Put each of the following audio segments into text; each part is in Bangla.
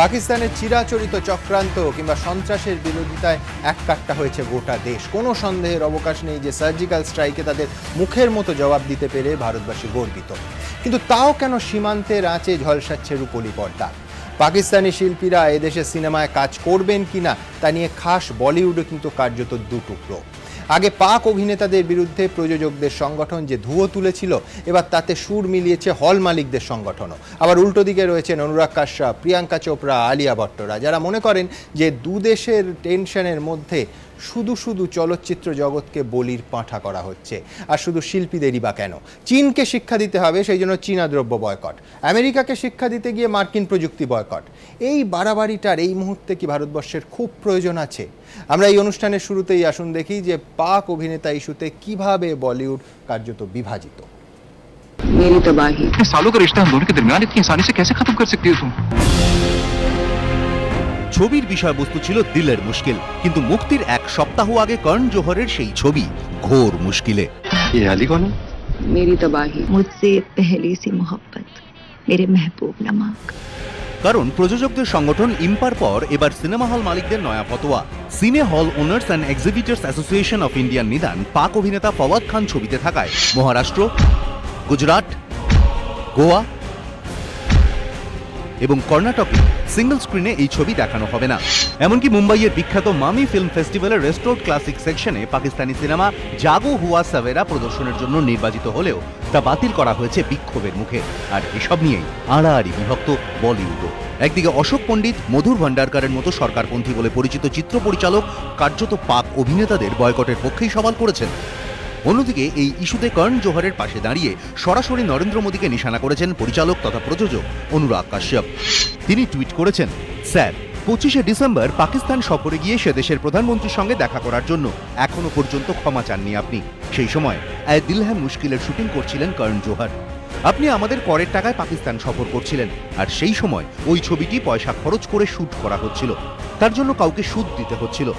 পাকিস্তানের চিরাচরিত চক্রান্ত কিংবা সন্ত্রাসের বিরোধিতায় এককাট্টা হয়েছে গোটা দেশ। কোনো সন্দেহের অবকাশ নেই যে সার্জিক্যাল স্ট্রাইকে তাদের মুখের মতো জবাব দিতে পেরে ভারতবাসী গর্বিত। কিন্তু তাও কেন সীমান্তের আঁচে ঝলসাচ্ছে রূপলি পর্দা? পাকিস্তানি শিল্পীরা এদেশে সিনেমায় কাজ করবেন কিনা তা নিয়ে খাস বলিউডে কিন্তু কার্যত দুটুকরো। আগে পাক অভিনেতাদের বিরুদ্ধে প্রযোজকদের সংগঠন যে ধুয়ো তুলেছিল, এবার তাতে সুর মিলিয়েছে হল মালিকদের সংগঠনও। আবার উল্টো দিকে রয়েছেন অনুরাগ কাশ্যপ, প্রিয়াঙ্কা চোপড়া, আলিয়া ভট্টরা, যারা মনে করেন যে দুদেশের টেনশনের মধ্যে শুধু শুধু চলচ্চিত্র জগৎকে বলির পাঁঠা করা হচ্ছে। আর শুধু শিল্পীদেরই বা কেন? চীনকে শিক্ষা দিতে হবে, সেই জন্য চীনা দ্রব্য বয়কট। আমেরিকাকে শিক্ষা দিতে গিয়ে মার্কিন প্রযুক্তি বয়কট। এই বাড়াবাড়িটার এই মুহূর্তে কি ভারতবর্ষের খুব প্রয়োজন আছে? আমরা এই অনুষ্ঠানের শুরুতেই আসুন দেখি যে পাক অভিনেতা ইস্যুতে কিভাবে বলিউড কার্যত বিভাজিত। मेरी तबाही सालों का रिश्ता हम दोनों के दरमियान इतनी आसानी से कैसे खत्म कर सकती हो तुम? ছবির বিষয়বস্তু ছিল দিলের মুশকিল, কিন্তু মুক্তির এক সপ্তাহ আগে করণ জোহরের সেই ছবি ঘোর মুশকিলে। ये अली कौन है? मेरी तबाही मुझसे पहली सी मोहब्बत मेरे महबूब नमक। কারণ প্রযোজকদের সংগঠন ইম্পার পর এবার সিনেমা হল মালিকদের নয়া ফতোয়া। সিনে হল ওনার্স অ্যান্ড এক্সিবিটর্স অ্যাসোসিয়েশন অফ ইন্ডিয়ার নিদান পাক অভিনেতা ফওয়াদ খান ছবিতে থাকায় মহারাষ্ট্র, গুজরাট, গোয়া এবং কর্ণাটকে সিঙ্গল স্ক্রিনে এই ছবি দেখানো হবে না। এমনকি মুম্বাইয়ের বিখ্যাত মামি ফিল্ম ফেস্টিভ্যালের রেস্টোর্ড ক্লাসিক সেকশনে পাকিস্তানি সিনেমা জাগো হুয়া সাভেরা প্রদর্শনের জন্য নির্বাচিত হলেও তা বাতিল করা হয়েছে বিক্ষোভের মুখে। আর এসব নিয়েই আড়াআড়ি বিভক্ত বলিউডও। একদিকে অশোক পণ্ডিত, মধুর ভান্ডারকারের মতো সরকারপন্থী বলে পরিচিত চিত্র পরিচালক কার্যত পাক অভিনেতাদের বয়কটের পক্ষেই সওয়াল করেছেন। অন্যদিকে এই ইস্যুতে করণ জোহরের পাশে দাঁড়িয়ে সরাসরি নরেন্দ্র মোদীকে নিশানা করেছেন পরিচালক তথা প্রযোজক অনুরাগ কাশ্যপ। তিনি টুইট করেছেন, স্যার, 25শে ডিসেম্বর পাকিস্তান সফরে গিয়ে সে দেশের প্রধানমন্ত্রীর সঙ্গে দেখা করার জন্য এখনো পর্যন্ত ক্ষমা চাননি আপনি। সেই সময় এ দিল হ্যায় মুশকিলের শুটিং করছিলেন করণ জোহর। আপনি আমাদের করের টাকায় পাকিস্তান সফর করছিলেন, আর সেই সময় ওই ছবিটি পয়সা খরচ করে শুট করা হচ্ছিল, তার জন্য কাউকে সুদ দিতে হচ্ছিল।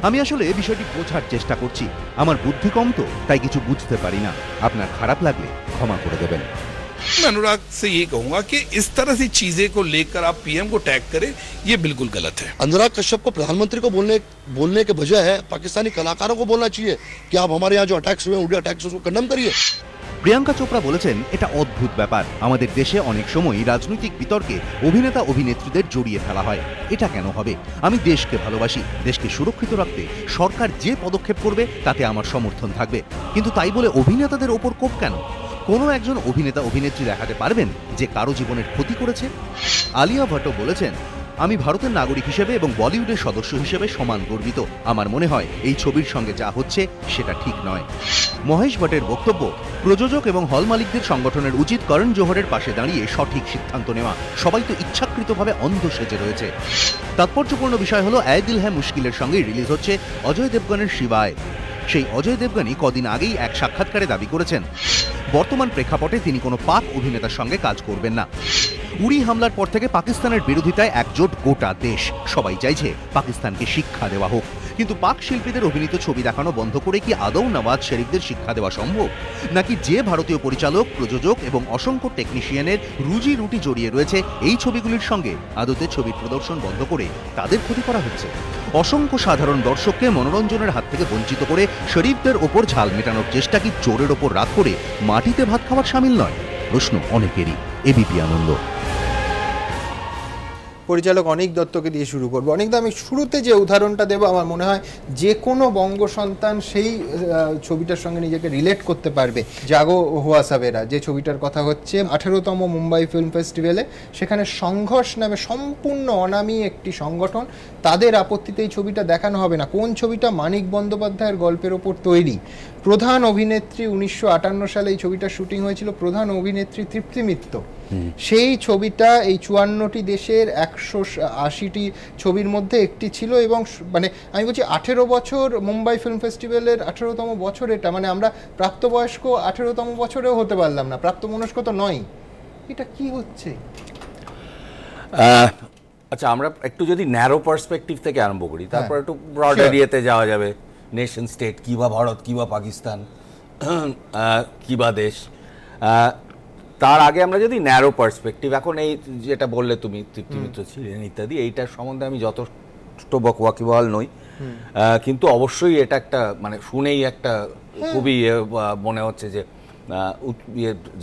আমি আসলে বিষয়টি বোঝার চেষ্টা করছি, আমার বুদ্ধি কম তো তাই কিছু বুঝতে পারি না। আপনার খারাপ লাগলে ক্ষমা করে দেবেন। मैं अनुराग से ये कहूंगा कि इस तरह से चीजें को लेकर आप पीएम को टैग करें, ये बिल्कुल गलत है। अनुराग कश्यप को प्रधानमंत्री को बोलने के बजाय है पाकिस्तानी कलाकारों को बोलना चाहिए कि आप हमारे यहाँ जो अटैक्स हुए उड़िया अटैक्स उसको कंडेम करिए। প্রিয়াঙ্কা চোপড়া বলেছেন, এটা অদ্ভুত ব্যাপার, আমাদের দেশে অনেক সময় রাজনৈতিক বিতর্কে অভিনেতা অভিনেত্রীদের জড়িয়ে ফেলা হয়। এটা কেন হবে? আমি দেশকে ভালোবাসি, দেশকে সুরক্ষিত রাখতে সরকার যে পদক্ষেপ করবে তাতে আমার সমর্থন থাকবে, কিন্তু তাই বলে অভিনেতাদের ওপর কোপ কেন? কোনো একজন অভিনেতা অভিনেত্রী দেখাতে পারবেন যে কারো জীবনের ক্ষতি করেছে? আলিয়া ভট্ট বলেছেন, আমি ভারতের নাগরিক হিসেবে এবং বলিউডের সদস্য হিসেবে সমান গর্বিত। আমার মনে হয় এই ছবির সঙ্গে যা হচ্ছে সেটা ঠিক নয়। মহেশ ভট্টের বক্তব্য, প্রযোজক এবং হল মালিকদের সংগঠনের উচিত করণ জোহরের পাশে দাঁড়িয়ে সঠিক সিদ্ধান্ত নেওয়া। সবাই তো ইচ্ছাকৃতভাবে অন্ধ সেজে রয়েছে। তাৎপর্যপূর্ণ বিষয় হলো এ দিল হ্যায় মুশকিলের সঙ্গে রিলিজ হচ্ছে অজয় দেবগনের শিবায়। সেই অজয় দেবগনই কদিন আগেই এক সাক্ষাৎকারে দাবি করেছেন বর্তমান প্রেক্ষাপটে তিনি কোনো পাক অভিনেতার সঙ্গে কাজ করবেন না। উড়ি হামলার পর থেকে পাকিস্তানের বিরোধিতায় একজোট গোটা দেশ। সবাই চাইছে পাকিস্তানকে শিক্ষা দেওয়া হোক, কিন্তু পাক শিল্পীদের অভিনীত ছবি দেখানো বন্ধ করে কি আদৌ নওয়াজ শরীফদের শিক্ষা দেওয়া সম্ভব? নাকি যে ভারতীয় পরিচালক, প্রযোজক এবং অসংখ্য টেকনিশিয়ানের রুজি রুটি জড়িয়ে রয়েছে এই ছবিগুলির সঙ্গে, আদতে ছবির প্রদর্শন বন্ধ করে তাদের ক্ষতি করা হচ্ছে? অসংখ্য সাধারণ দর্শককে মনোরঞ্জনের হাত থেকে বঞ্চিত করে শরীফদের ওপর ঝাল মেটানোর চেষ্টা কি চোরের ওপর রাত করে মাটিতে ভাত খাওয়ার সামিল নয়? প্রশ্ন অনেকেরই। এবিপি আনন্দ। পরিচালক অনিক দত্তকে দিয়ে শুরু করবো। অনিক দা, আমি শুরুতে যে উদাহরণটা দেবো, আমার মনে হয় যে কোনো বঙ্গ সন্তান সেই ছবিটার সঙ্গে নিজেকে রিলেট করতে পারবে। জাগো হুয়া সাভেরা যে ছবিটার কথা হচ্ছে, 18তম মুম্বাই ফিল্ম ফেস্টিভ্যালে, সেখানে সংঘর্ষ নামে সম্পূর্ণ অনামী একটি সংগঠন, তাদের আপত্তিতে এই ছবিটা দেখানো হবে না। কোন ছবিটা? মানিক বন্দ্যোপাধ্যায়ের গল্পের ওপর তৈরি। প্রধান অভিনেত্রী, 1958 সালে এই ছবিটা শুটিং হয়েছিল, প্রধান অভিনেত্রী তৃপ্তি মিত্র। সেই ছবিটা এই 54টি দেশের 180টি ছবির মধ্যে একটি ছিল। এবং মানে আমি বলছি 18 বছর মুম্বাই ফিল্ম ফেস্টিভ্যালের 18তম বছর এটা, মানে আমরা প্রাপ্তবয়স্ক 18তম বছরেও হতে পারলাম না, প্রাপ্তমনস্ক তো নয়। এটা কি হচ্ছে? আচ্ছা, আমরা একটু যদি ন্যারো পার্সপেক্টিভ থেকে আরম্ভ করি, তারপর একটু ব্রড এরিয়াতে যাওয়া যাবে। নেশন স্টেট, কিবা ভারত, কিবা পাকিস্তান, কিবা দেশ। তার আগে আমরা যদি ন্যারো পার্সপেক্টিভ, এখন এই যেটা বললে তুমি তৃপ্তি মিত্র ছিলেন ইত্যাদি, এইটার সম্বন্ধে আমি যথেষ্ট ওয়াকিবহাল নই, কিন্তু অবশ্যই এটা একটা মানে শুনেই একটা খুবই মনে হচ্ছে যে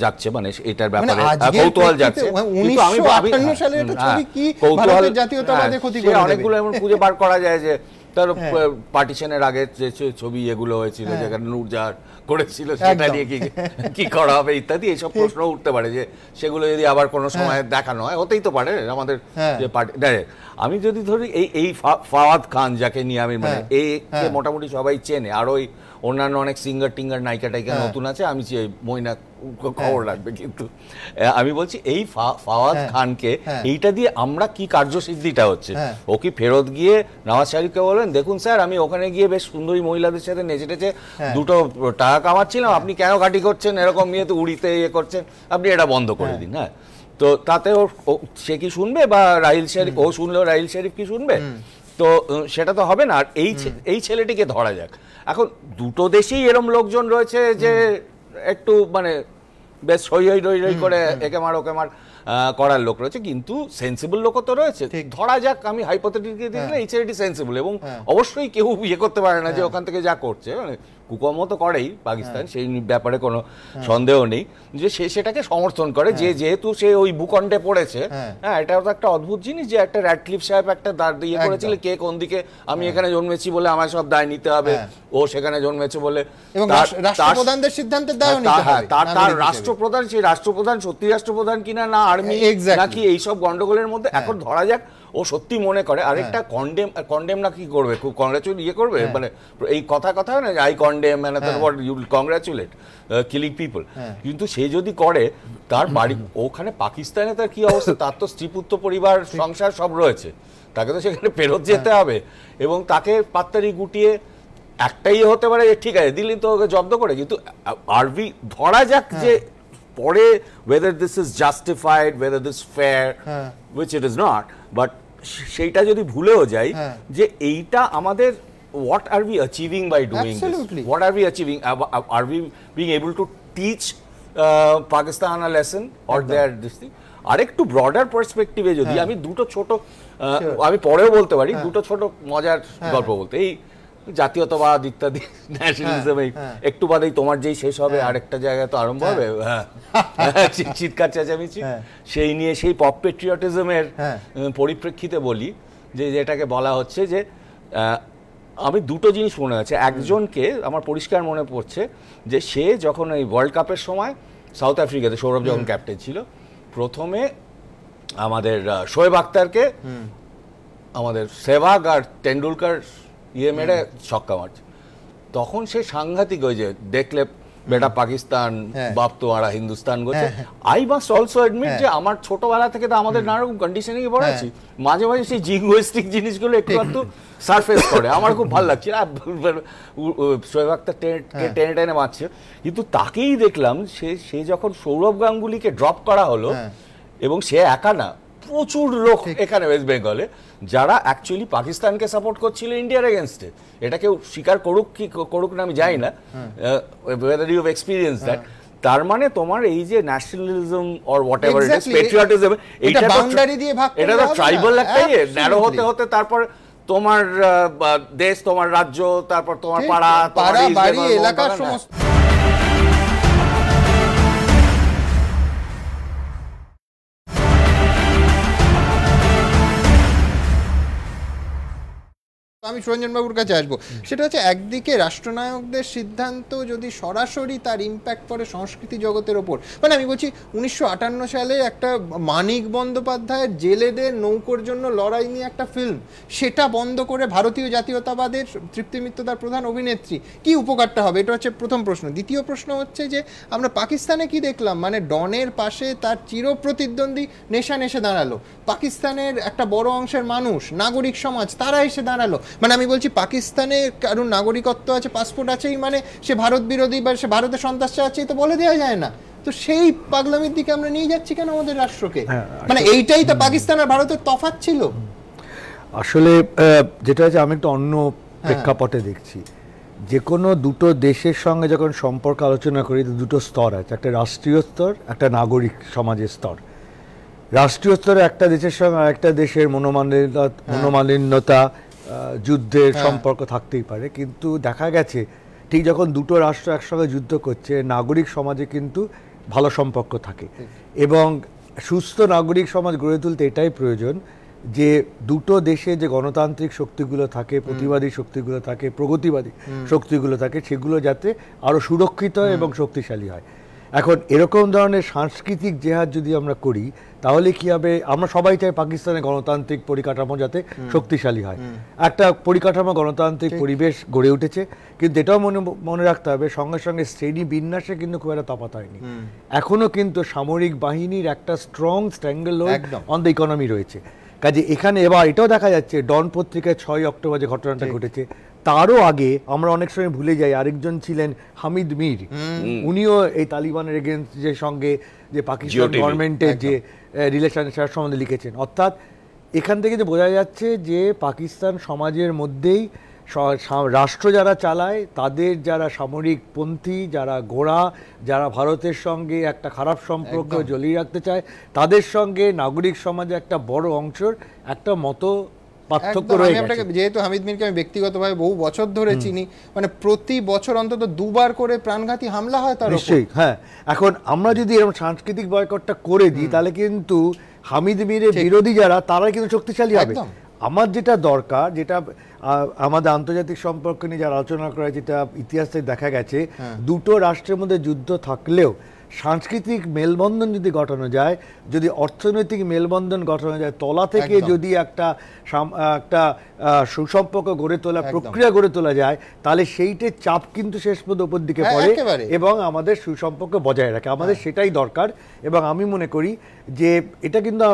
যাচ্ছে, মানে এটার ব্যাপারে কৌতূহল যাচ্ছে। অনেকগুলো এমন খুঁজে বার করা যায় যে তার পার্টিশনের আগে যে ছবি এগুলো হয়েছিল যেখানে নূরজাহান করেছিল সেটা নিয়ে কি করা হবে ইত্যাদি, এইসব প্রশ্ন উঠতে পারে যে সেগুলো যদি আবার কোনো সময় দেখানো হয়, হতেই তো পারে আমাদের যে পার্টি। আমি যদি ধরি এই ফাওয়াদ খান যাকে নিয়ে আমি মানে একে মোটামুটি সবাই চেনে, আর ওই অন্যান্য অনেক সিঙ্গার টিঙ্গার নায়িকা টাইকা নতুন আছে, আমি মইনা খবর রাখবে, কিন্তু আমি বলছি এই ফাওয়াদ খানকে এইটা দিয়ে আমরা কি কার্যসিদ্ধিটা হচ্ছে, ও কি ফেরত গিয়ে নওয়াজ শরীফকে বলবেন দেখুন স্যার আমি ওখানে গিয়ে বেশ সুন্দরী মহিলাদের সাথে নেচে টেচে দুটো টাকা কামাচ্ছিলাম, আপনি কেন ঘাটি করছেন, এরকম ইয়েতে উড়িতে ইয়ে করছেন, আপনি এটা বন্ধ করে দিন। হ্যাঁ, তো তাতে সে কি শুনবে, বা রাহিল শরীফ ও শুনলেও রাহিল শরীফ কি শুনবে, তো সেটা তো হবে না। আর এই ছেলেটিকে ধরা যাক, এখন দুটো দেশেই এরম লোকজন রয়েছে যে একটু মানে বেশ হই হই রই রই করে একে মার ওকে মার করার লোক রয়েছে, কিন্তু সেন্সিবল লোকও তো রয়েছে। ধরা যাক আমি হাইপোথেটিক্যালি দেখলে এই ছেলেটি সেন্সিবল, এবং অবশ্যই কেউ ইয়ে করতে পারে না যে ওখান থেকে যা করছে মানে কুকর্ম তো করেই পাকিস্তান, সেই ব্যাপারে কোনো সন্দেহ নেই, যে সে সেটাকে সমর্থন করে, যে যেহেতু সে ওই ভূখণ্ডে পড়েছে। হ্যাঁ, এটা তো একটা অদ্ভুত জিনিস যে একটা র্যাডক্লিফ সাহেব একটা ইয়ে করেছিল, কে কোন দিকে, আমি এখানে জন্মেছি বলে আমার সব দায় নিতে হবে, ও সেখানে জন্মেছে বলে, রাষ্ট্রপ্রধানদের সিদ্ধান্তের দায় নিতে হবে। তার রাষ্ট্রপ্রধান, সেই রাষ্ট্রপ্রধান সত্যি রাষ্ট্রপ্রধান কিনা, না আর্মি নাকি, এইসব গন্ডগোলের মধ্যে এখন ধরা যাক ও সত্যি মনে করে আরেকটা কন্ডেম না কি করবে, খুব কংগ্রাচুলেট ইয়ে করবে, মানে এই কথা না আই কন্ডেম মানে what you congratulate killing people, কিন্তু সে যদি করে তার বাড়ি ওখানে পাকিস্তানে তার কি অবস্থা, তার তো স্ত্রী পুত্র পরিবার সংসার সব রয়েছে, তাকে তো সেখানে ফেরত যেতে হবে, এবং তাকে পাত্তারি গুটিয়ে একটাই হতে পারে ঠিক আছে দিল্লি তো ওকে জব্দ করে, কিন্তু আরবি ধরা যাক যে পরে whether this is justified, whether this fair, which it is not, but সেইটা যদি ভুলেও যাই যে এইটা আমাদের what are we achieving by doing this, what are we achieving, are we being able to teach Pakistan a lesson or their this thing। আরেকটু ব্রডার পার্সপেক্টিভে যদি আমি দুটো ছোট আমি পরেও বলতে পারি, দুটো ছোট মজার গল্প বলতে, এই জাতীয়তাবাদ ইত্যাদি ন্যাশনালিজম একটু বাদেই তোমার যেই শেষ হবে আরেকটা জায়গায় তো আরম্ভ হবে চিৎকার চেঁচামেচি, সেই নিয়ে সেই পপ পেট্রিয়টিজমের পরিপ্রেক্ষিতে বলি যে যেটাকে বলা হচ্ছে যে আমি দুটো জিনিস মনে আছে, একজনকে আমার পরিষ্কার মনে পড়ছে যে সে যখন এই ওয়ার্ল্ড কাপের সময় সাউথ আফ্রিকাতে সৌরভ যখন ক্যাপ্টেন ছিল, প্রথমে আমাদের শোয়েব আখতারকে আমাদের সেহবাগ আর টেন্ডুলকার ইয়ে মেরে ছক্কা মারছে, তখন সে সাংঘাতিক ওই যে দেখলে বেটা পাকিস্তান বাপ তোমারা হিন্দুস্তান গোছে। আই মাস্ট অলসো অ্যাডমিট যে আমার ছোটবেলা থেকে তো আমাদের নানা রকম কন্ডিশনিং এ পড়ে আছি, মাঝে মাঝে সেই জিঙ্গুইস্টিক জিনিসগুলো একটু একটু সারফেস করে, আমার খুব ভালো লাগছে। শোয়েব আখতার টেনে টেনে মারছে, কিন্তু তাকেই দেখলাম সে যখন সৌরভ গাঙ্গুলিকে ড্রপ করা হলো, এবং সে একা না, প্রচুর লোক এখানে ওয়েস্ট বেঙ্গলে যারা অ্যাকচুয়ালি পাকিস্তানকে সাপোর্ট করছিল ইন্ডিয়ার এগেনস্টে, এটা কেউ স্বীকার করুক কি করুক না আমি জানি না, whether you have experienced that, তার মানে তোমার এই যে nationalism or whatever it is patriotism, এটা বাউন্ডারি দিয়ে ভাগ, এটা তো ট্রাইবাল একটা ন্যারো হতে হতে তারপর তোমার দেশ, তোমার রাজ্য, তারপর তোমার পাড়া, তোমার বাড়ি, এলাকা সমস্ত। আমি সুরঞ্জন বাবুর কাছে আসবো, সেটা হচ্ছে একদিকে রাষ্ট্রনায়কদের সিদ্ধান্ত যদি সরাসরি তার ইম্প্যাক্ট পড়ে সংস্কৃতি জগতের ওপর, মানে আমি বলছি 1958 সালে একটা মানিক বন্দ্যোপাধ্যায়ের জেলেদের নৌকোর জন্য লড়াই নিয়ে একটা ফিল্ম, সেটা বন্ধ করে ভারতীয় জাতীয়তাবাদের তৃপ্তি মিত্র তার প্রধান অভিনেত্রী, কি উপকারটা হবে? এটা হচ্ছে প্রথম প্রশ্ন। দ্বিতীয় প্রশ্ন হচ্ছে যে আমরা পাকিস্তানে কি দেখলাম, মানে ডনের পাশে তার চিরপ্রতিদ্বন্দ্বী নেশান এসে দাঁড়ালো, পাকিস্তানের একটা বড় অংশের মানুষ, নাগরিক সমাজ, তারা এসে দাঁড়ালো, মানে আমি বলছি পাকিস্তানে কারণ নাগরিকত্ব আছে, পাসপোর্ট আছেই, মানে সে ভারত বিরোধী বা সে ভারতের সন্ত্রাস চাচ্ছেই তো বলে দেওয়া যায় না। তো সেই পাগলামির দিকে আমরা নিয়ে যাচ্ছি কেন আমাদের রাষ্ট্রকে? মানে এইটাই তো পাকিস্তান আর ভারতের তফাৎ ছিল। আসলে যেটা হচ্ছে আমি একটা অন্য প্রেক্ষাপটে দেখছি, যে কোনো দুটো দেশের সঙ্গে যখন সম্পর্ক আলোচনা করি তো দুটো স্তর আছে, একটা রাষ্ট্রীয় স্তর, একটা নাগরিক সমাজের স্তর। রাষ্ট্রীয় স্তরে একটা দেশের সঙ্গে আরেকটা দেশের মনোমালিন্যতা, যুদ্ধের সম্পর্ক থাকতেই পারে, কিন্তু দেখা গেছে ঠিক যখন দুটো রাষ্ট্র একসঙ্গে যুদ্ধ করছে নাগরিক সমাজে কিন্তু ভালো সম্পর্ক থাকে। এবং সুস্থ নাগরিক সমাজ গড়ে তুলতে এটাই প্রয়োজন যে দুটো দেশে যে গণতান্ত্রিক শক্তিগুলো থাকে, প্রতিবাদী শক্তিগুলো থাকে, প্রগতিবাদী শক্তিগুলো থাকে, সেগুলো যাতে আরও সুরক্ষিত এবং শক্তিশালী হয়। এখন এরকম ধরনের সাংস্কৃতিক জেহাদ যদি আমরা করি তাহলে কি হবে, আমরা সবাই চাই পাকিস্তানের গণতান্ত্রিক পরিকাঠামো যাতে শক্তিশালী হয়, একটা পরিকাঠামো গণতান্ত্রিক পরিবেশ গড়ে উঠেছে, কিন্তু এটাও মনে রাখতে হবে সঙ্গে সঙ্গে শ্রেণী বিন্যাসে কিন্তু খুব একটা তফাৎ হয়নি। এখনো কিন্তু সামরিক বাহিনীর একটা strong strangle on the economy রয়েছে। কাজে এখানে এবার এটাও দেখা যাচ্ছে ডন পত্রিকায় 6 অক্টোবর যে ঘটনাটা ঘটেছে তারও আগে আমরা অনেক সময় ভুলে যাই আরেকজন ছিলেন হামিদ মীর, উনিও এই তালিবানের এগেন্স্ট যে সঙ্গে যে পাকিস্তান গভর্নমেন্টের যে রিলেশন সেটার সম্বন্ধে লিখেছেন। অর্থাৎ এখান থেকে যে বোঝা যাচ্ছে যে পাকিস্তান সমাজের মধ্যেই রাষ্ট্র যারা চালায় তাদের যারা সামরিকপন্থী, যারা গোঁড়া, যারা ভারতের সঙ্গে একটা খারাপ সম্পর্ক জ্বলিয়ে রাখতে চায়, তাদের সঙ্গে নাগরিক সমাজে একটা বড় অংশের একটা মতো পার্থক্য রয়ে গেছে। যেহেতু হামিদ মীরকে আমি ব্যক্তিগতভাবে বহু বছর ধরে চিনি, মানে প্রতি বছর অন্তত 2 বার করে প্রাণঘাতী হামলা হয় তার উপর। হ্যাঁ, এখন আমরা যদি এরকম সাংস্কৃতিক বয়কটটা করে দিই তাহলে কিন্তু হামিদ মীরের বিরোধী যারা তারাই কিন্তু শক্তিশালী হবে। আমার যেটা দরকার, যেটা আমাদের আন্তর্জাতিক সম্পর্ক নিয়ে যারা আলোচনা করা, যেটা ইতিহাস থেকে দেখা গেছে, দুটো রাষ্ট্রের মধ্যে যুদ্ধ থাকলেও সাংস্কৃতিক মেলবন্ধন যদি ঘটানো যায়, যদি অর্থনৈতিক মেলবন্ধন ঘটানো যায়, তলা থেকে যদি একটা সুসম্পর্ক গড়ে তোলা প্রক্রিয়া গড়ে তোলা যায়, তাহলে সেইটার চাপ কিন্তু শেষ পর্যন্ত উপর দিকে পড়ে এবং আমাদের সুসম্পর্ক বজায় রাখে। আমাদের সেটাই দরকার। এবং আমি মনে করি যে এটা কিন্তু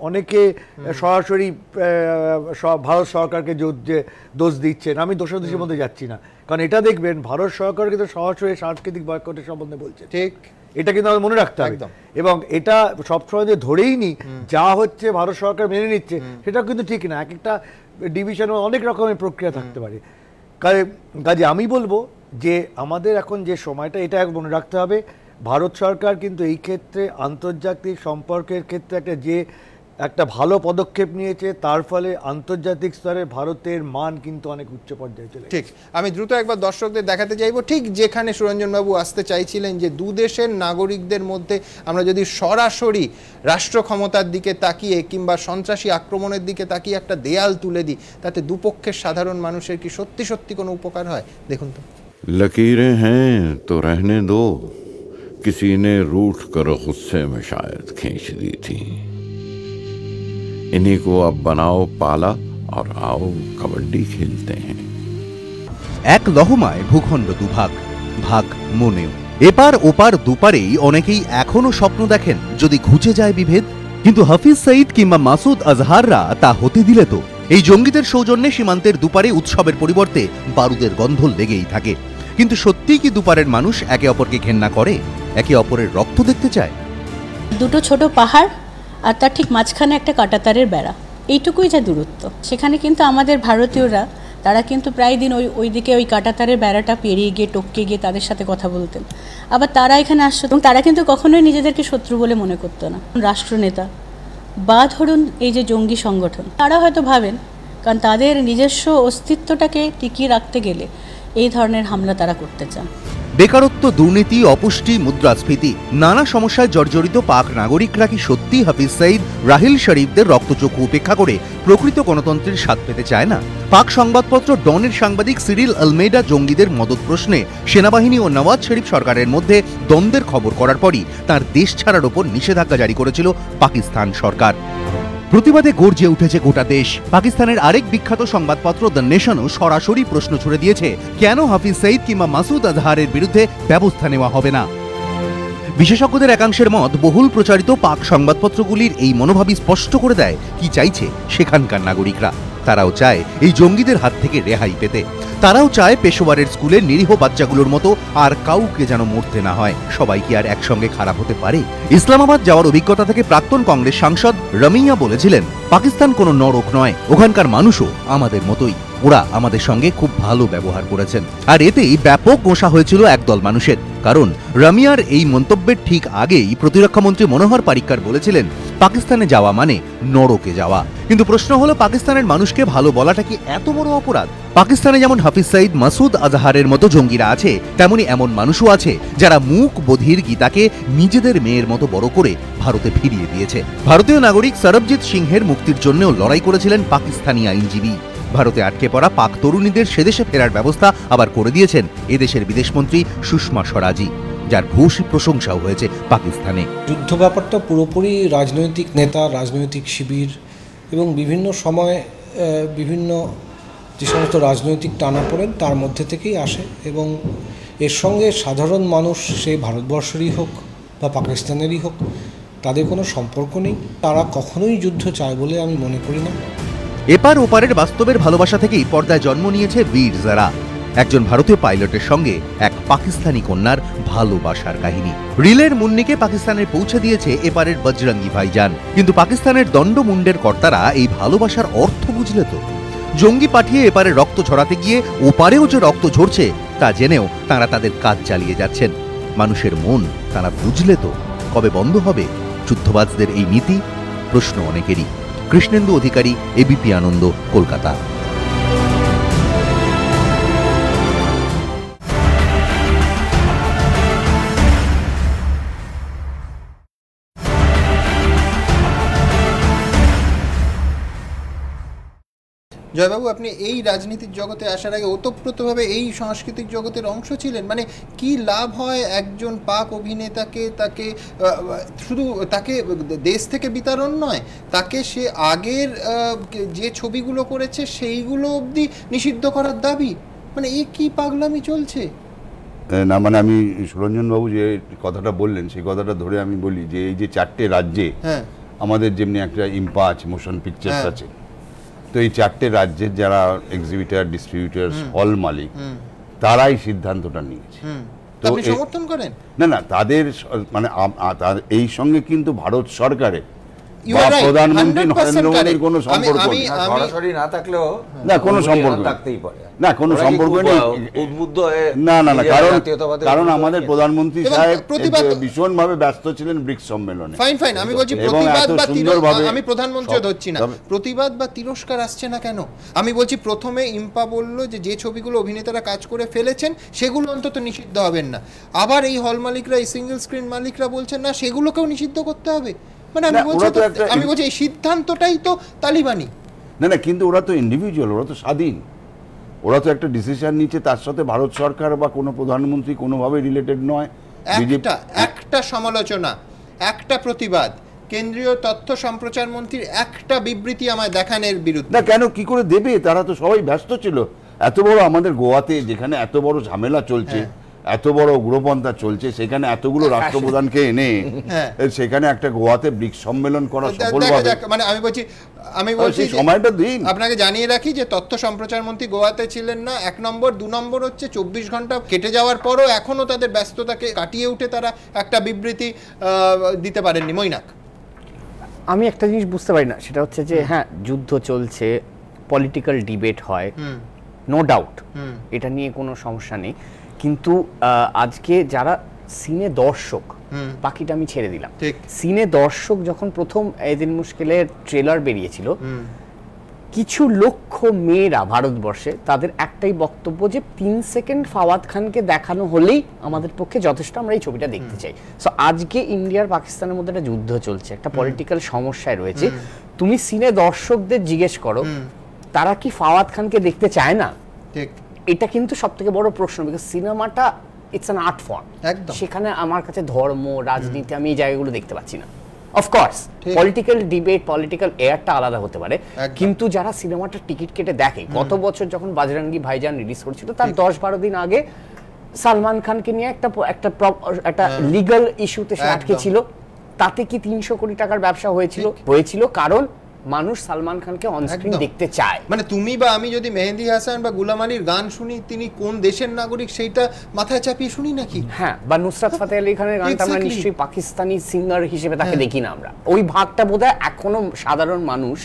অনেকে সরাসরি ভারত সরকারকে দোষ দিচ্ছেন, আমি দোষাদোষির মধ্যে যাচ্ছি না, কারণ এটা দেখবেন ভারত সরকার কিন্তু সরাসরি সাংস্কৃতিক বয়কটের সম্বন্ধে বলছে। ঠিক, এটা কিন্তু আমাদের মনে রাখতে হবে। এবং এটা সবসময় যে ধরেই নি যা হচ্ছে ভারত সরকার মেনে নিচ্ছে সেটা কিন্তু ঠিক না, এক একটা ডিভিশনে অনেক রকমের প্রক্রিয়া থাকতে পারে। কাজে আমি বলবো যে আমাদের এখন যে সময়টা, এটা মনে রাখতে হবে ভারত সরকার কিন্তু এই ক্ষেত্রে আন্তর্জাতিক সম্পর্কের ক্ষেত্রে একটা ভালো পদক্ষেপ নিয়েছে, তার ফলে আন্তর্জাতিক স্তরে ভারতের মান কিন্তু অনেক উচ্চ পর্যায়ে চলে। ঠিক, আমি দ্রুত একবার দর্শকদের দেখাতে চাইবো ঠিক যেখানে সুরঞ্জনবাবু আসতে চাইছিলেন, যে দু দেশের নাগরিকদের মধ্যে আমরা যদি সরাসরি রাষ্ট্র ক্ষমতার দিকে তাকিয়ে কিংবা সন্ত্রাসী আক্রমণের দিকে তাকিয়ে একটা দেয়াল তুলে দিই, তাতে দুপক্ষের সাধারণ মানুষের কি সত্যি সত্যি কোনো উপকার হয়? দেখুন তো। लकीरें हैं तो रहने दो, किसी ने रूठ कर गुस्से में शायद खींच दी थी, इन्हीं को अब बनाओ पाला और आओ कबड्डी खेलते हैं। এক লহমায় ভূখণ্ড দুভাগ, ভাগ মনেও। এপার ওপার দুপারেই অনেকেই এখনো স্বপ্ন দেখেন যদি ঘুচে যায় বিভেদ, কিন্তু হাফিজ সঈদ কিংবা মাসুদ আজহাররা তা হতে দিলে তো এই জঙ্গিদের সৌজন্যে সীমান্তের দুপারে উৎসবের পরিবর্তে বারুদের গন্ধ লেগেই থাকে। কিন্তু সত্যিই কি দুপারের মানুষ একে অপরকে ঘেন্না করে, একে অপরের রক্ত দেখতে চায়? দুটো ছোট পাহাড় আর তার ঠিক মাঝখানে একটা কাঁটাতারের বেড়া, এইটুকুই যা দূরত্ব। সেখানে কিন্তু আমাদের ভারতীয়রা তারা কিন্তু প্রায় দিন ওইদিকে ওই কাঁটাতারের বেড়াটা পেরিয়ে গিয়ে টপকে গিয়ে তাদের সাথে কথা বলতেন, আবার তারা এখানে আসতো এবং তারা কিন্তু কখনোই নিজেদেরকে শত্রু বলে মনে করতো না। রাষ্ট্রনেতা বা ধরুন এই যে জঙ্গি সংগঠন, তারা হয়তো ভাবেন, কারণ তাদের নিজস্ব অস্তিত্বটাকে টিকিয়ে রাখতে গেলে এই ধরনের হামলা তারা করতে চান। বেকারত্ব, দুর্নীতি, অপুষ্টি, মুদ্রাস্ফীতি, নানা সমস্যায় জর্জরিত পাক নাগরিকরা কি সত্যি হাফিজ সঈদ, রাহিল শরীফদের রক্তচক্ষু উপেক্ষা করে প্রকৃত গণতন্ত্রের স্বাদ পেতে চায় না? পাক সংবাদপত্র ডনের সাংবাদিক সিরিল আলমেডা জঙ্গিদের মদত প্রশ্নে সেনাবাহিনী ও নওয়াজ শরীফ সরকারের মধ্যে দ্বন্দ্বের খবর করার পরই তার দেশ ছাড়ার ওপর নিষেধাজ্ঞা জারি করেছিল পাকিস্তান সরকার। প্রতিবাদে গর্জে উঠেছে গোটা দেশ। পাকিস্তানের আরেক বিখ্যাত সংবাদপত্র দ্য নেশনও সরাসরি প্রশ্ন ছুড়ে দিয়েছে, কেন হাফিজ সঈদ কিংবা মাসুদ আজহারের বিরুদ্ধে ব্যবস্থা নেওয়া হবে না? বিশেষজ্ঞদের একাংশের মত, বহুল প্রচারিত পাক সংবাদপত্রগুলির এই মনোভাবই স্পষ্ট করে দেয় কি চাইছে সেখানকার নাগরিকরা। তারাও চায় এই জঙ্গিদের হাত থেকে রেহাই পেতে। তারাও চায় পেশোয়ারের স্কুলের নিরীহ বাচ্চাগুলোর মতো আর কাউকে যেন মরতে না হয়। সবাই কি আর একসঙ্গে খারাপ হতে পারে? ইসলামাবাদ যাওয়ার অভিজ্ঞতা থেকে প্রাক্তন কংগ্রেস সাংসদ রমিয়া বলেছিলেন, পাকিস্তান কোনো নরক নয়, ওখানকার মানুষও আমাদের মতোই, ওরা আমাদের সঙ্গে খুব ভালো ব্যবহার করেছেন। আর এতেই ব্যাপক গোঁসা হয়েছিল একদল মানুষের। কারণ রমিয়ার এই মন্তব্যের ঠিক আগেই প্রতিরক্ষামন্ত্রী মনোহর পারিক্কর বলেছিলেন, পাকিস্তানে যাওয়া মানে নরকে যাওয়া। কিন্তু প্রশ্ন হলো, পাকিস্তানের মানুষকে ভালো বলাটা কি এত বড় অপরাধ? পাকিস্তানে যেমন হাফিজ সাইদ, মাসুদ আজহারের মতো জঙ্গিরা আছে, তেমনি এমন মানুষও আছে যারা মুক বধির গীতাকে নিজেদের মেয়ের মতো বড় করে ভারতে ফিরিয়ে দিয়েছে। ভারতীয় নাগরিক সরবজিৎ সিংহের মুক্তির জন্যও লড়াই করেছিলেন পাকিস্তানি আইনজীবী। ভারতে আটকে পড়া পাক তরুণীদের সেদেশে ফেরার ব্যবস্থা আবার করে দিয়েছেন এদেশের বিদেশমন্ত্রী সুষমা স্বরাজই, যার ভূয়সী প্রশংসাও হয়েছে পাকিস্তানে। যুদ্ধ ব্যাপারটা পুরোপুরি রাজনৈতিক নেতা, রাজনৈতিক শিবির এবং বিভিন্ন সময় বিভিন্ন যে সমস্ত রাজনৈতিক টানাপোড়েন তার মধ্যে থেকেই আসে, এবং এর সঙ্গে সাধারণ মানুষ, সে ভারতবর্ষেরই হোক বা পাকিস্তানেরই হোক, তাদের কোনো সম্পর্ক নেই। তারা কখনোই যুদ্ধ চায় বলে আমি মনে করি না। এপার ওপারের বাস্তবের ভালোবাসা থেকেই পর্দায় জন্ম নিয়েছে বীর জারা, একজন ভারতীয় পাইলটের সঙ্গে এক পাকিস্তানি কন্যার ভালোবাসার কাহিনী। রিলের মুন্নিকে পাকিস্তানের পৌঁছে দিয়েছে এপারের বজরঙ্গি ভাইজান। কিন্তু পাকিস্তানের দণ্ডমুন্ডের কর্তারা এই ভালোবাসার অর্থ বুঝলে তো? জঙ্গি পাঠিয়ে এপারে রক্ত ছড়াতে গিয়ে ওপারেও যে রক্ত ঝরছে তা জেনেও তারা তাদের কাজ চালিয়ে যাচ্ছেন। মানুষের মন তারা বুঝলে তো? কবে বন্ধ হবে যুদ্ধবাজদের এই নীতি? প্রশ্ন অনেকেরই। কৃষ্ণেন্দু অধিকারী, এবিপি আনন্দ, কলকাতা। জয়বাবু, আপনি এই রাজনীতির জগতে আসার আগে ওতপ্রোতভাবে এই সাংস্কৃতিক জগতের অংশ ছিলেন। মানে কি লাভ হয় একজন পাক অভিনেতাকে, তাকে শুধু তাকে দেশ থেকে বিতরণ নয়, তাকে সে আগের যে ছবিগুলো করেছে সেইগুলো অবধি নিষিদ্ধ করার দাবি? মানে এ কি পাগলামি চলছে? না, মানে আমি সুরঞ্জন বাবু যে কথাটা বললেন সেই কথাটা ধরে আমি বলি যে এই যে 4টে রাজ্যে আমাদের যেমনি একটা ইম্পাচ মোশন পিকচার্স আছে, তো এই 4টে রাজ্যের যারা এক্সিবিটার, ডিস্ট্রিবিউটার, হল মালিক, তারাই সিদ্ধান্তটা নিয়েছে। তো আপনি সমর্থন করেন? না না, তাদের মানে এই সঙ্গে কিন্তু ভারত সরকারের প্রধানমন্ত্রী নরেন্দ্র মোদীর কোনো সম্পর্ক নেই। সরাসরি না থাকলেও না কোনো সম্পর্ক থাকতেই পারে, না কোনো সম্পর্ক নেই। উদ্বুদ্ধ না না না, কারণ আমাদের প্রধানমন্ত্রী সাহেব ভীষণভাবে ব্যস্ত ছিলেন ব্রিক্স সম্মেলনে। ফাইন ফাইন, আমি বলছি প্রতিবাদ বা তিরস্কার, আমি প্রধানমন্ত্রী ধরছি না, প্রতিবাদ বা তিরস্কার আসছে না কেন? আমি বলছি প্রথমে ইম্পা বলল যে ছবিগুলো অভিনেতারা কাজ করে ফেলেছেন সেগুলো অন্তত নিষিদ্ধ হবেন না। আবার এই হল মালিকরা, এই সিঙ্গেল স্ক্রিন মালিকরা বলছেন না, সেগুলোকেও নিষিদ্ধ করতে হবে। মানে আমি বলছি এই সিদ্ধান্তটাই তো তালিবানি। না না, কিন্তু ওরা তো ইন্ডিভিজুয়াল, ওরা তো স্বাধীন, ওরা তো একটা ডিসিশন নিচ্ছে, তার সাথে ভারত সরকার বা কোনো প্রধানমন্ত্রী কোনোভাবে রিলেটেড নয়। একটা সমালোচনা, একটা প্রতিবাদ, কেন্দ্রীয় তথ্য সম্প্রচার মন্ত্রীর একটা বিবৃতি আমায় দেখানোর বিরুদ্ধে। না কেন, কি করে দেবে? তারা তো সবাই ব্যস্ত ছিল। এত বড় আমাদের গোয়াতে যেখানে এত বড় ঝামেলা চলছে, এত বড় উগ্রপন্থা চলছে, সেখানে এতগুলো রাষ্ট্রপ্রধানকে এনে সেখানে একটা গোয়াতে ব্রিক্স সম্মেলন করা সফলভাবে, মানে আমি বলছি সময়টা দিন। আপনাকে জানিয়ে রাখি যে তথ্য সম্প্রচার মন্ত্রী গোয়াতে ছিলেন না, 1 নম্বর। 2 নম্বর হচ্ছে 24 ঘন্টা কেটে যাওয়ার পরও এখনো তাদের ব্যস্ততাকে কাটিয়ে উঠে তারা একটা বিবৃতি দিতে পারেননি। মৈনাক, আমি একটা জিনিস বুঝতে পারি না, সেটা হচ্ছে যে হ্যাঁ যুদ্ধ চলছে, পলিটিক্যাল ডিবেট হয়, নো ডাউট, এটা নিয়ে কোনো সমস্যা নেই, কিন্তু আজকে যারা সিনে দর্শক, বাকিটা আমি ছেড়ে দিলাম, সিনে দর্শক যখন প্রথম এদিন মুশকিলের ট্রেলার বেরিয়েছিল, কিছু লক্ষ মেয়েরা ভারতবর্ষে তাদের একটাই বক্তব্য যে 3 সেকেন্ড ফাওয়াদ খানকে দেখানো হলেই আমাদের পক্ষে যথেষ্ট, আমরা এই ছবিটা দেখতে চাই। সো আজকে ইন্ডিয়ার পাকিস্তানের মধ্যে একটা যুদ্ধ চলছে, একটা পলিটিক্যাল সমস্যায় রয়েছে, তুমি সিনে দর্শকদের জিজ্ঞেস করো তারা কি ফাওয়াদ খানকে দেখতে চায় না? এটা কিন্তু সবথেকে বড় প্রশ্ন, বিকজ সিনেমাটা ইটস অ্যান আর্ট ফর্ম। সেখানে আমার কাছে ধর্ম, রাজনীতি, আমি এই জায়গাগুলো দেখতে পাচ্ছি না। অফকোর্স পলিটিক্যাল ডিবেট, পলিটিক্যাল এয়ারটা আলাদা হতে পারে, কিন্তু যারা সিনেমাটা টিকিট কেটে দেখে, গত বছর যখন বজরঙ্গি ভাইজান রিলিজ করেছিল তার 10-12 দিন আগে সালমান খানকে নিয়ে একটা লিগ্যাল ইস্যুতে সে আটকে ছিল, তাতে কি 300 কোটি টাকার ব্যবসা হয়েছিল? কারণ মানুষ সালমান খানকে অন স্ক্রিন দেখতে চায়। মানে তুমি বা আমি যদি মেহেদী হাসান বা গুলাম আলীর গান শুনি, তিনি কোন দেশের নাগরিক সেইটা মাথায় চাপিয়ে শুনি নাকি? হ্যাঁ, বা নুসরাত ফাতে আলী খানের গানটা আমরা নিশ্চয়ই পাকিস্তানি সিঙ্গার হিসেবে তাকে দেখি না আমরা। ওই ভাগটা বোধহয় এখনো সাধারণ মানুষ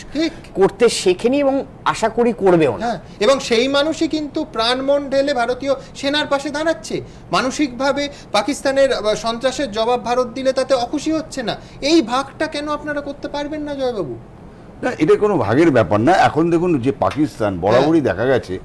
করতে শেখেনি এবং আশা করি করবেও না। এবং সেই মানুষই কিন্তু প্রাণমন ঢেলে ভারতীয় সেনার পাশে দাঁড়াচ্ছে। মানসিকভাবে পাকিস্তানের সন্ত্রাসের জবাব ভারত দিলে তাতে অখুশি হচ্ছে না। এই ভাগটা কেন আপনারা করতে পারবেন না জয়বাবু? না, এটা কোনো ভাগের ব্যাপার না। এখন দেখুন যে পাকিস্তান বরাবরই দেখা গেছে,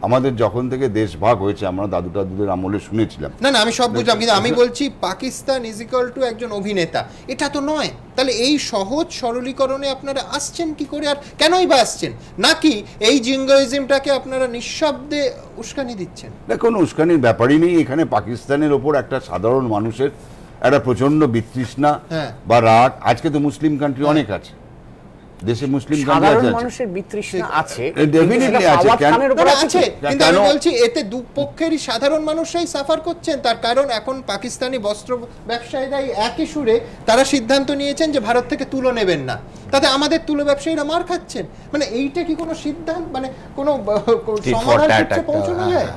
আমাদের যখন থেকে দেশ ভাগ হয়েছে আমরা দাদু টাদুদের আমলে শুনেছিলাম। না না, আমি সব বুঝলাম, কিন্তু আমি বলছি পাকিস্তান ইজ ইকুয়াল টু একজন অভিনেতা, এটা তো নয়। তাহলে এই সহজ সরলীকরণে আপনারা আসছেন কি করে, আর কেনই বা আসছেন? নাকি এই জিঙ্গোইজমটাকে আপনারা নিঃশব্দে উস্কানি দিচ্ছেন? না, কোনো উস্কানির ব্যাপারই নেই। এখানে পাকিস্তানের ওপর একটা সাধারণ মানুষের একটা প্রচন্ড বিতৃষ্ণা বা রাগ, আজকে তো মুসলিম কান্ট্রি অনেক আছে দেশে, মুসলিম সাধারণ মানুষের বিতৃষ্ণা আছে, ডেফিনেটলি আছে। কিন্তু আমি বলছি এতে দুপক্ষেরই সাধারণ মানুষরাই সাফার করছেন। তার কারণ এখন পাকিস্তানি বস্ত্র ব্যবসায়ীরাই একই সুরে তারা সিদ্ধান্ত নিয়েছেন যে ভারত থেকে তুলো নেবেন না, তাতে আমাদের তুলো ব্যবসায়ীরা মার খাচ্ছেন। মানে এইটা কি কোনো সিদ্ধান্ত, মানে কোনো সমাধান পৌঁছানো যায়?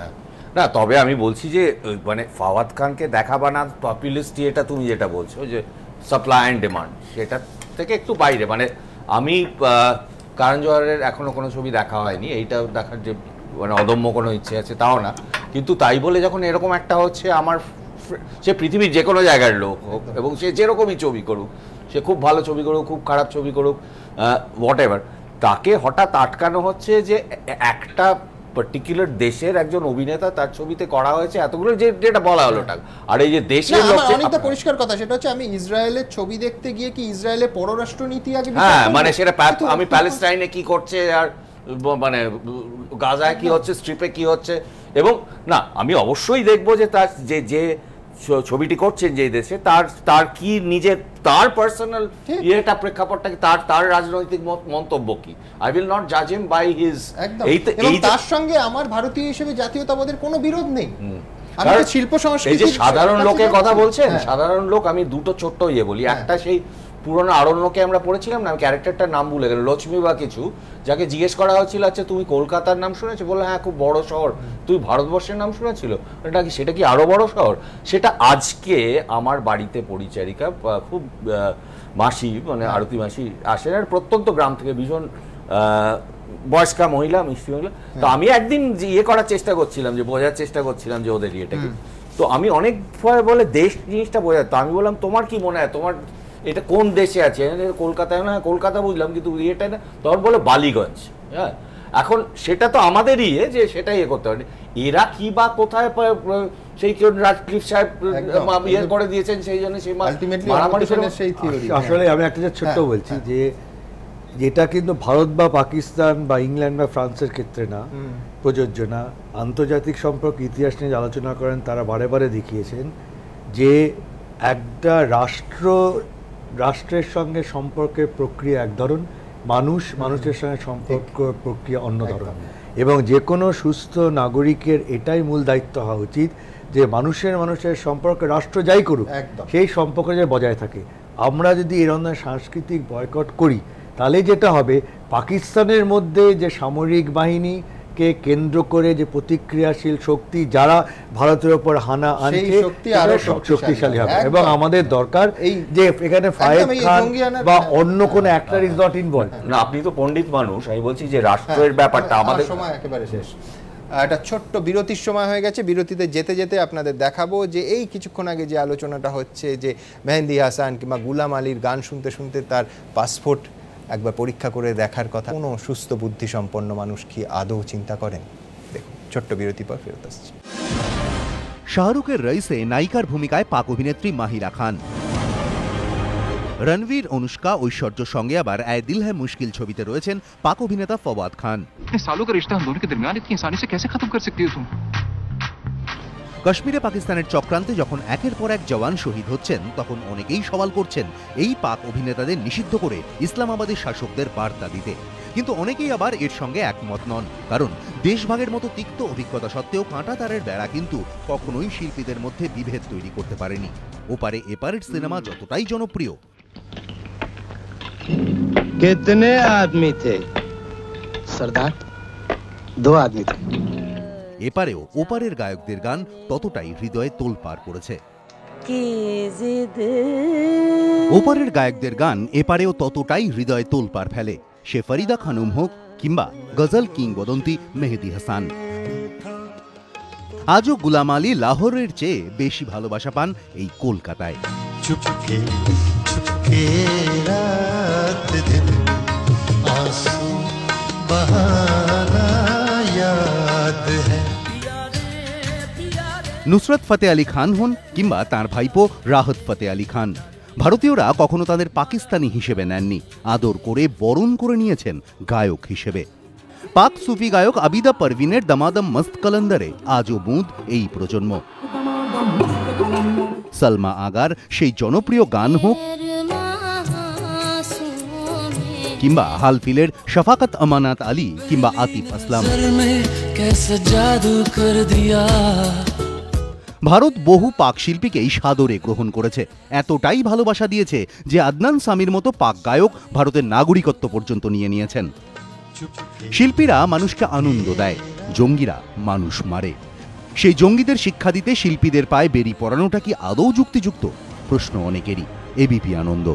না, তবে আমি বলছি যে মানে ফাওয়াদ খানকে দেখাবা না পপুলিস্ট, এটা তুমি যেটা বলছো যে সাপ্লাই অ্যান্ড ডিমান্ড, সেটা থেকে একটু বাইরে। মানে আমি কারণ জোহরের এখনো কোনো ছবি দেখা হয়নি, এইটা দেখার যে মানে অদম্য কোনো ইচ্ছে আছে তাও না, কিন্তু তাই বলে যখন এরকম একটা হচ্ছে, আমার সে পৃথিবীর যে কোনো জায়গার লোক হোক এবং সে যেরকমই ছবি করুক, সে খুব ভালো ছবি করুক, খুব খারাপ ছবি করুক, হোয়াট এভার, তাকে হঠাৎ আটকানো হচ্ছে যে একটা পার্টিকুলার দেশের একজন অভিনেতা তার ছবিতে করা হয়েছে এতগুলো, যেটা বলা হলো টাকা। আর এই যে দেশের লোক, অনেকটা পরিষ্কার কথা, সেটা হচ্ছে আমি ইসরায়েলের ছবি দেখতে গিয়ে কি ইসরায়েলের পররাষ্ট্র নীতি আগে, হ্যাঁ মানে সেটা আমি প্যালেস্টাইনে কি করছে আর মানে গাজায় কি হচ্ছে, স্ট্রিপে কি হচ্ছে, এবং না আমি অবশ্যই দেখবো যে তার যে ছবিটি করছেন যে দেশে তার কি নিজের তার পার্সোনাল ইয়েটা প্রেক্ষাপটটা কি, তার রাজনৈতিক মন্তব্য কি। আই উইল নট জাজ হিম বাই হিজ। এবং তার সঙ্গে আমার ভারতীয় হিসেবে জাতীয়তাবাদের কোনো বিরোধ নেই। আমি শিল্প সংস্কৃতি, এই যে সাধারণ লোকের কথা বলছেন, সাধারণ লোক, আমি দুটো ছোট্ট ইয়ে বলি। একটা সেই পুরোনো আরণ্যকে আমরা পড়েছিলাম না, আমি ক্যারেক্টারটার নাম ভুলে গেল, লক্ষ্মী বা কিছু, যাকে জিজ্ঞেস করা হয়েছিল আচ্ছা তুমি কলকাতার নাম শুনেছো, বললো হ্যাঁ খুব বড় শহর। তুই ভারতবর্ষের নাম শুনেছিল, সেটা কি আরো বড় শহর? সেটা আজকে আমার বাড়িতে পরিচারিকা খুব মাসি, মানে আরতি মাসি আসেন, আর প্রত্যন্ত গ্রাম থেকে, ভীষণ বয়স্কা মহিলা, মিষ্টি মহিলা। তো আমি একদিন ইয়ে করার চেষ্টা করছিলাম, যে বোঝার চেষ্টা করছিলাম যে ওদের ইয়েটাকে, তো আমি অনেক ভয় বলে দেশ জিনিসটা বোঝায়, তো আমি বললাম তোমার কি মনে হয়, তোমার এটা কোন দেশে আছে? কলকাতায় না, কলকাতা বুঝলাম, কিন্তু এটা না, তখন বলে বালিগঞ্জ। হ্যাঁ, এখন সেটা তো আমাদেরই যে সেটাই ইয়ে করতে পারে। এরা কি বা কোথায় সেই রাজক্লিফ সাহেব ইয়ে করে দিয়েছেন, সেই জন্য সেই আসলে আমি একটা ছোট্ট বলছি যে যেটা কিন্তু ভারত বা পাকিস্তান বা ইংল্যান্ড বা ফ্রান্সের ক্ষেত্রে না প্রযোজ্য না, আন্তর্জাতিক সম্পর্ক ইতিহাস নিয়ে আলোচনা করেন তারা বারে বারে দেখিয়েছেন যে একটা রাষ্ট্রের সঙ্গে সম্পর্কের প্রক্রিয়া এক ধরন, মানুষের সঙ্গে সম্পর্ক প্রক্রিয়া অন্য ধরন, এবং যে কোনো সুস্থ নাগরিকের এটাই মূল দায়িত্ব হওয়া উচিত যে মানুষের সম্পর্ক রাষ্ট্র যাই করুক সেই সম্পর্ক যে বজায় থাকে। আমরা যদি এই ধরনের সাংস্কৃতিক বয়কট করি তাহলে যেটা হবে, পাকিস্তানের মধ্যে যে সামরিক বাহিনীকে কেন্দ্র করে যে প্রতিক্রিয়াশীল শক্তি যারা ভারতের ওপর হানা আনছে শক্তিশালী হবে, এবং আমাদের দরকার যে এখানে ফায়েদ খান বা অন্য কোনো অ্যাক্টর ইজ নট ইনভলভ। না, আপনি তো পণ্ডিত মানুষ, আমি বলছি যে রাষ্ট্রের ব্যাপারটা আমাদের সময় একেবারে শেষ। একটা ছোট্ট বিরতির সময় হয়ে গেছে, বিরতিতে যেতে যেতে আপনাদের দেখাবো যে এই কিছুক্ষণ আগে যে আলোচনাটা হচ্ছে যে মেহেদী হাসান কিংবা গুলাম আলীর গান শুনতে শুনতে তার পাসপোর্ট একবার পরীক্ষা করে দেখার কথা কোনো সুস্থ বুদ্ধি সম্পন্ন মানুষ কি আদৌ চিন্তা করেন? দেখুন, ছোট্ট বিরতি পর ফেরত আসছি। শাহরুখের রইসে নায়িকার ভূমিকায় পাক অভিনেত্রী মাহিরা খান। রণবীর, অনুষ্কা, ঐশ্বর্যর সঙ্গে আবার আয়ে দিল হ্যায় মুশকিল ছবিতে রয়েছেন পাক অভিনেতা ফওয়াদ খান। सालों का रिश्ता हम दोनों के दरमियान इतनी आसानी से कैसे खत्म कर सकती हो तुम? কাশ্মীরে পাকিস্তানের চক্রান্তে যখন একের পর এক জওয়ান শহীদ হচ্ছেন তখন অনেকেই সওয়াল করছেন এই পাক অভিনেতাদের নিষিদ্ধ করে ইসলামাবাদী শাসকদের বার্তা দিতে, কিন্তু অনেকেই আবার এর সঙ্গে একমত নন, কারণ দেশভাগের মতো তিক্ত অভিজ্ঞতা সত্ত্বেও কাঁটাতারের বেড়া কিন্তু কখনোই শিল্পীদের মধ্যে বিভেদ তৈরি করতে পারেনি। ওপারে এপারের সিনেমা যতটাই জনপ্রিয়, कितने आदमी थे सरदार? 2 आदमी थे। এপারেও ওপারের গায়কদের গান ততটাই হৃদয়ে তোলপাড় করেছে। ওপারের গায়কদের গান এপারেও ততটাই হৃদয়ে তোলপাড় ফেলে, সে ফরিদা খানম হোক কিংবা গজল কিংবদন্তি মেহেদি হাসান। আজও গুলাম আলী লাহোরের চেয়ে বেশি ভালোবাসা পান এই কলকাতায়। চুপকে চুপকে রাত দিন आंसू बहाना याद है। নুসরত ফতে আলী খান হন কিংবা তার ভাইপো রাহত ফতে আলী খান, ভারতীয়রা কখনো তাদের পাকিস্তানি হিসেবে নেননি, আদর করে বরণ করে নিয়েছেন গায়ক হিসেবে। পাক সুফি গায়ক আবিদা পারভিনের দামাদম মস্ত কলন্দরে আজও বুঁদ এই প্রজন্ম। সালমা আগার সেই জনপ্রিয় গান হোক কিংবা হালফিলের শফাকত আমানাত আলী কিংবা আতিফ আসলাম, ভারত বহু পাক শিল্পীকেই সাদরে গ্রহণ করেছে, এতটাই ভালোবাসা দিয়েছে যে আদনান সামির মতো পাক গায়ক ভারতের নাগরিকত্ব পর্যন্ত নিয়ে নিয়েছেন। শিল্পীরা মানুষকে আনন্দ দেয়, জঙ্গিরা মানুষ মারে। সেই জঙ্গিদের শিক্ষা দিতে শিল্পীদের পায়ে বেরি পড়ানোটা কি আদৌ যুক্তিযুক্ত? প্রশ্ন অনেকেরই। এবিপি আনন্দ।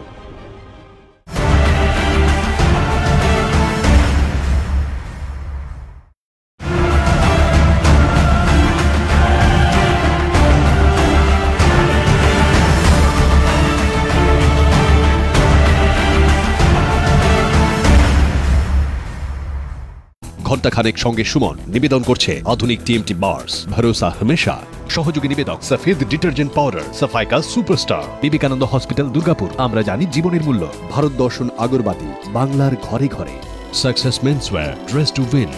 ঘণ্টাখানেক সঙ্গে সুমন নিবেদন করছে আধুনিক টিএমটি বার্স, ভরসা হমেশা। সহযোগী নিবেদক সফেদ ডিটারজেন্ট পাউডার, সাফাইকা সুপারস্টার, বিবেকানন্দ হসপিটাল দুর্গাপুর। আমরা জানি জীবনের মূল্য। ভারত দর্শন আগরবাতি, বাংলার ঘরে ঘরে। Success menswear, dress to win.